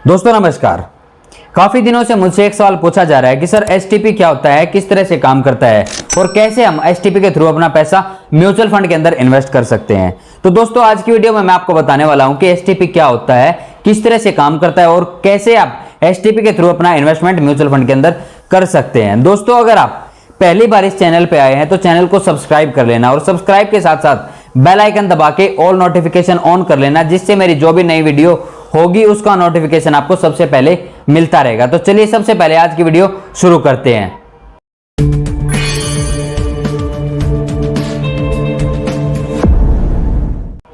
दोस्तों नमस्कार। काफी दिनों से मुझसे एक सवाल पूछा जा रहा है कि सर एसटीपी क्या होता है, किस तरह से काम करता है और कैसे हम एसटीपी के थ्रू अपना पैसा म्यूचुअल फंड के अंदर इन्वेस्ट कर सकते हैं। तो दोस्तों आज की वीडियो में मैं आपको बताने वाला हूं कि एसटीपी क्या होता है, किस तरह से काम करता है और कैसे आप एसटीपी के थ्रू अपना इन्वेस्टमेंट म्यूचुअल फंड के अंदर कर सकते हैं। दोस्तों अगर आप पहली बार इस चैनल पे आए हैं तो चैनल को सब्सक्राइब कर लेना और सब्सक्राइब के साथ साथ बेल आइकन दबा के ऑल नोटिफिकेशन ऑन कर लेना, जिससे मेरी जो भी नई वीडियो होगी उसका नोटिफिकेशन आपको सबसे पहले मिलता रहेगा। तो चलिए सबसे पहले आज की वीडियो शुरू करते हैं।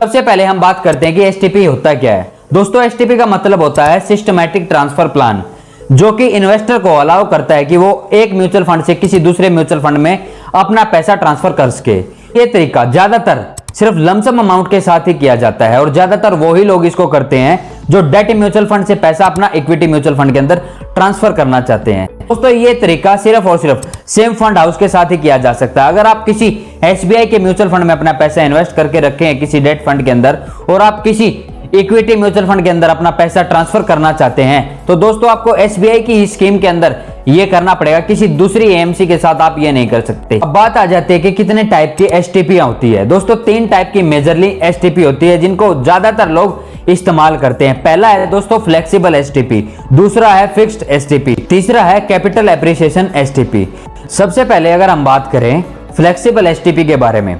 सबसे पहले हम बात करते हैं कि एसटीपी होता क्या है। दोस्तों एसटीपी का मतलब होता है सिस्टमैटिक ट्रांसफर प्लान, जो कि इन्वेस्टर को अलाउ करता है कि वो एक म्यूचुअल फंड से किसी दूसरे म्यूचुअल फंड में अपना पैसा ट्रांसफर कर सके। ये तरीका ज्यादातर सिर्फ लमसम अमाउंट के साथ ही किया जाता है और ज्यादातर वही लोग इसको करते हैं जो डेट म्यूचुअल फंड से पैसा अपना इक्विटी म्यूचुअल फंड के अंदर ट्रांसफर करना चाहते हैं। दोस्तों ये तरीका सिर्फ और सिर्फ सेम फंड हाउस के साथ ही किया जा सकता है। अगर आप किसी एसबीआई के म्यूचुअल फंड में अपना पैसा इन्वेस्ट करके रखे हैं किसी डेट फंड के अंदर और आप किसी इक्विटी म्यूचुअल फंड के अंदर अपना पैसा ट्रांसफर करना चाहते हैं तो दोस्तों आपको एसबीआई की स्कीम के अंदर ये करना पड़ेगा, किसी दूसरी एएमसी के साथ आप ये नहीं कर सकते। अब बात आ जाती है कि कितने टाइप की एसटीपी होती है। दोस्तों 3 टाइप की मेजरली एसटीपी होती है जिनको ज्यादातर लोग इस्तेमाल करते हैं। पहला है दोस्तों फ्लेक्सिबल एसटीपी, दूसरा है फिक्स्ड एसटीपी, तीसरा है कैपिटल एप्रिसिएशन एसटीपी। सबसे पहले अगर हम बात करें फ्लेक्सिबल एसटीपी के बारे में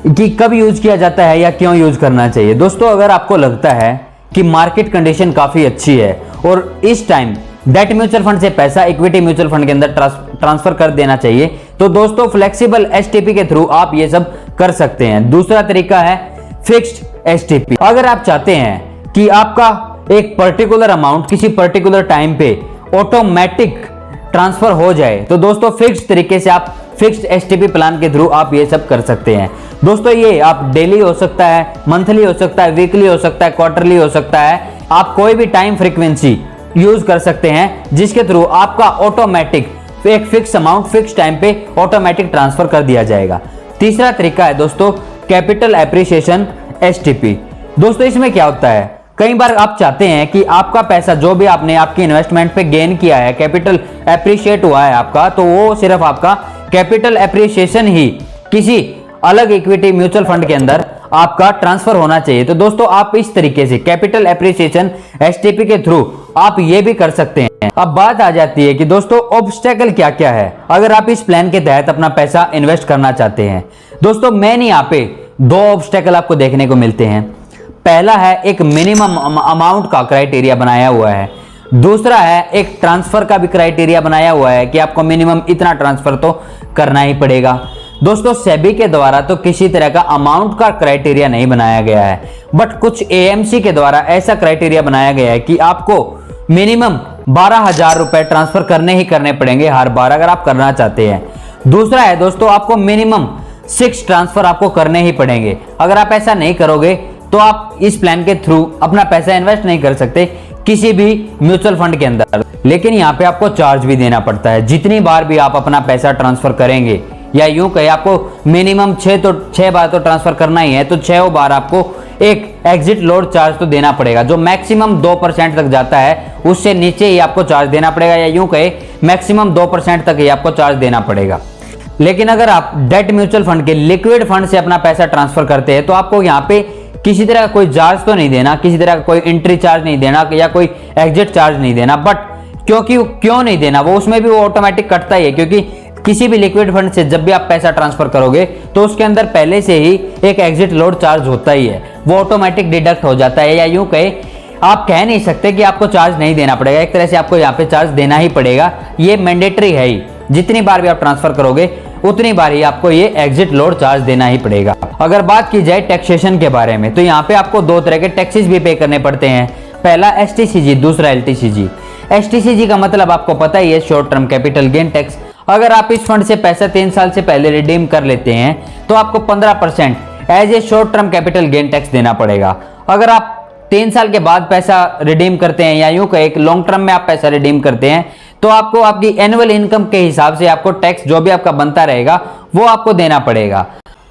कि कब यूज किया जाता है या क्यों यूज करना चाहिए। दोस्तों अगर आपको लगता है कि मार्केट कंडीशन काफी अच्छी है और इस टाइम डेट म्यूचुअल फंड से पैसा इक्विटी म्यूचुअल फंड के अंदर ट्रांसफर कर देना चाहिए तो दोस्तों फ्लेक्सिबल एसटीपी के थ्रू आप ये सब कर सकते हैं। दूसरा तरीका है फिक्स्ड एसटीपी। अगर आप चाहते हैं कि आपका एक पर्टिकुलर अमाउंट किसी पर्टिकुलर टाइम पे ऑटोमेटिक ट्रांसफर हो जाए तो दोस्तों फिक्स्ड तरीके से आप फिक्स्ड एसटीपी प्लान के थ्रू आप ये सब कर सकते हैं। दोस्तों ये आप डेली हो सकता है, मंथली हो सकता है, वीकली हो सकता है, क्वार्टरली हो सकता है। आप कोई भी टाइम फ्रीक्वेंसी यूज कर सकते हैं जिसके थ्रू आपका ऑटोमेटिक एक फिक्स अमाउंट फिक्स टाइम पे ऑटोमेटिक ट्रांसफर कर दिया जाएगा। तीसरा तरीका है दोस्तों कैपिटल एप्रिसिएशन एसटीपी। दोस्तों इसमें क्या होता है, कई बार आप चाहते हैं कि आपका पैसा जो भी आपने आपकी इन्वेस्टमेंट पे गेन किया है, कैपिटल एप्रिशिएट हुआ है आपका, तो वो सिर्फ आपका कैपिटल एप्रिसिएशन ही किसी अलग इक्विटी म्यूचुअल फंड के अंदर आपका ट्रांसफर होना चाहिए। तो दोस्तों आप इस तरीके से कैपिटल एप्रिसिएशन एसटीपी के थ्रू आप ये भी कर सकते हैं। अब बात आ जाती है कि दोस्तों ऑब्स्टेकल क्या क्या है अगर आप इस प्लान के तहत अपना पैसा इन्वेस्ट करना चाहते हैं। दोस्तों मेन यहाँ पे 2 ऑब्स्टेकल आपको देखने को मिलते हैं। पहला है एक मिनिमम अमाउंट का क्राइटेरिया बनाया हुआ है, दूसरा है एक ट्रांसफर का भी क्राइटेरिया बनाया हुआ है कि आपको मिनिमम इतना ट्रांसफर तो करना ही पड़ेगा। दोस्तों सेबी के द्वारा तो किसी तरह का अमाउंट का क्राइटेरिया नहीं बनाया गया है, बट कुछ एएमसी के द्वारा ऐसा क्राइटेरिया बनाया गया है कि आपको मिनिमम 12,000 रुपए ट्रांसफर करने ही करने पड़ेंगे हर बार अगर आप करना चाहते हैं। दूसरा है दोस्तों आपको मिनिमम 6 ट्रांसफर आपको करने ही पड़ेंगे। अगर आप ऐसा नहीं करोगे तो आप इस प्लान के थ्रू अपना पैसा इन्वेस्ट नहीं कर सकते किसी भी म्यूचुअल फंड के अंदर। लेकिन यहाँ पे आपको चार्ज भी देना पड़ता है। जितनी बार भी आप अपना पैसा ट्रांसफर करेंगे, या यूं कहे आपको मिनिमम 6 बार तो ट्रांसफर करना ही है, तो 6 बार आपको एक एग्जिट लोड चार्ज तो देना पड़ेगा जो मैक्सिमम 2% तक जाता है। उससे नीचे ही आपको चार्ज देना पड़ेगा, या यूं कहे मैक्सिमम 2% तक ही आपको चार्ज देना पड़ेगा। लेकिन अगर आप डेट म्यूचुअल फंड के लिक्विड फंड से अपना पैसा ट्रांसफर करते हैं तो आपको यहाँ पे किसी तरह का कोई चार्ज तो नहीं देना, किसी तरह का कोई एंट्री चार्ज नहीं देना या कोई एग्जिट चार्ज नहीं देना। बट क्यों नहीं देना, वो उसमें भी वो ऑटोमेटिक कटता ही है, क्योंकि किसी भी लिक्विड फंड से जब भी आप पैसा ट्रांसफर करोगे तो उसके अंदर पहले से ही एक एग्जिट लोड चार्ज होता ही है, वो ऑटोमेटिक डिडक्ट हो जाता है। या यूं कहे आप कह नहीं सकते कि आपको चार्ज नहीं देना पड़ेगा, एक तरह से आपको यहाँ पे चार्ज देना ही पड़ेगा। ये मैंडेटरी है ही, जितनी बार भी आप ट्रांसफर करोगे उतनी बार ही आपको ये एग्जिट लोड चार्ज देना ही पड़ेगा। अगर बात की जाए टैक्सेशन के बारे में तो यहाँ पे आपको 2 तरह के टैक्सेस भी पे करने पड़ते हैं। पहला एसटीसीजी, दूसरा एलटीसीजी। एसटीसीजी का मतलब आपको पता ही है, short term capital gain tax. अगर आप इस फंड से पैसा 3 साल से पहले रिडीम कर लेते हैं तो आपको 15% as a short term capital gain tax देना पड़ेगा। अगर आप 3 साल के बाद पैसा रिडीम करते हैं, या यूं कहे एक लॉन्ग टर्म में आप पैसा रिडीम करते हैं, तो आपको आपकी एनुअल इनकम के हिसाब से आपको टैक्स जो भी आपका बनता रहेगा वो आपको देना पड़ेगा।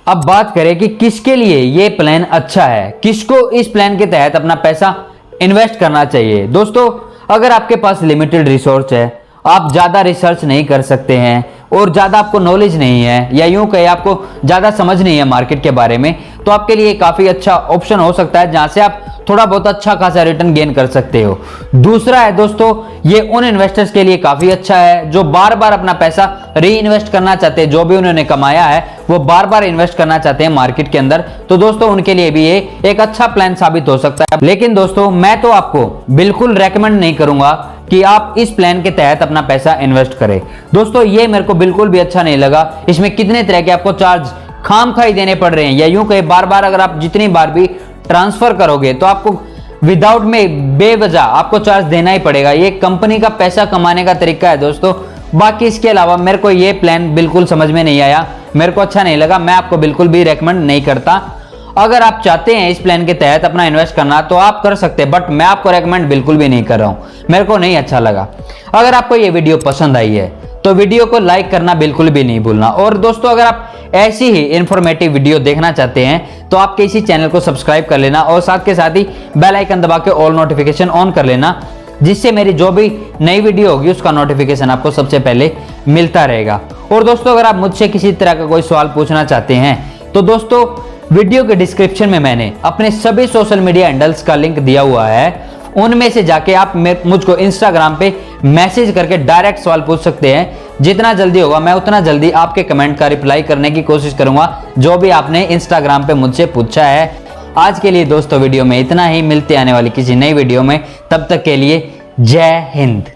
अब बात करें कि किसके लिए ये प्लान अच्छा है, किसको इस प्लान के तहत अपना पैसा इन्वेस्ट करना चाहिए। दोस्तों अगर आपके पास लिमिटेड रिसोर्स है, आप ज़्यादा रिसर्च नहीं कर सकते हैं और ज़्यादा आपको नॉलेज नहीं है, या यूं कहे आपको ज़्यादा समझ नहीं है मार्केट के बारे में, तो आपके लिए काफ़ी अच्छा ऑप्शन हो सकता है जहां से आप थोड़ा बहुत अच्छा खासा रिटर्न गेन कर सकते हो। दूसरा है दोस्तों, ये उन इन्वेस्टर्स के लिए काफ़ी अच्छा है जो बार बार अपना पैसा री इन्वेस्ट करना चाहते हैं, जो भी उन्होंने कमाया है वो बार बार इन्वेस्ट करना चाहते हैं मार्केट के अंदर, तो दोस्तों उनके लिए भी ये एक अच्छा प्लान साबित हो सकता है। लेकिन दोस्तों मैं तो आपको बिल्कुल रेकमेंड नहीं करूंगा कि आप इस प्लान के तहत अपना पैसा इन्वेस्ट करें। दोस्तों ये मेरे को बिल्कुल भी अच्छा नहीं लगा। इसमें कितने तरह के आपको चार्ज खामखाई देने पड़ रहे हैं, या यूं कहे बार बार अगर आप जितनी बार भी ट्रांसफर करोगे तो आपको विदाउट में बेवजह आपको चार्ज देना ही पड़ेगा। ये कंपनी का पैसा कमाने का तरीका है दोस्तों। बाकी इसके अलावा मेरे को ये प्लान बिल्कुल समझ में नहीं आया, मेरे को अच्छा नहीं लगा, मैं आपको बिल्कुल भी रेकमेंड नहीं करता। अगर आप चाहते हैं इस प्लान के तहत अपना इन्वेस्ट करना तो आप कर सकते हैं, बट मैं आपको रेकमेंड बिल्कुल भी नहीं कर रहा हूं, मेरे को नहीं अच्छा लगा। अगर आपको ये वीडियो पसंद आई है तो वीडियो को लाइक करना बिल्कुल भी नहीं भूलना। और दोस्तों अगर आप ऐसी ही इंफॉर्मेटिव वीडियो देखना चाहते हैं तो आपके इसी चैनल को सब्सक्राइब कर लेना और साथ के साथ ही बेल आइकन दबा के ऑल नोटिफिकेशन ऑन कर लेना, जिससे मेरी जो भी नई वीडियो होगी उसका नोटिफिकेशन आपको सबसे पहले मिलता रहेगा। और दोस्तों अगर आप मुझसे किसी तरह का कोई सवाल पूछना चाहते हैं तो दोस्तों वीडियो के डिस्क्रिप्शन में मैंने अपने सभी सोशल मीडिया हैंडल्स का लिंक दिया हुआ है, उनमें से जाके आप मुझको इंस्टाग्राम पे मैसेज करके डायरेक्ट सवाल पूछ सकते हैं। जितना जल्दी होगा मैं उतना जल्दी आपके कमेंट का रिप्लाई करने की कोशिश करूंगा जो भी आपने इंस्टाग्राम पे मुझसे पूछा है। आज के लिए दोस्तों वीडियो में इतना ही, मिलते आने वाली किसी नई वीडियो में, तब तक के लिए जय हिंद।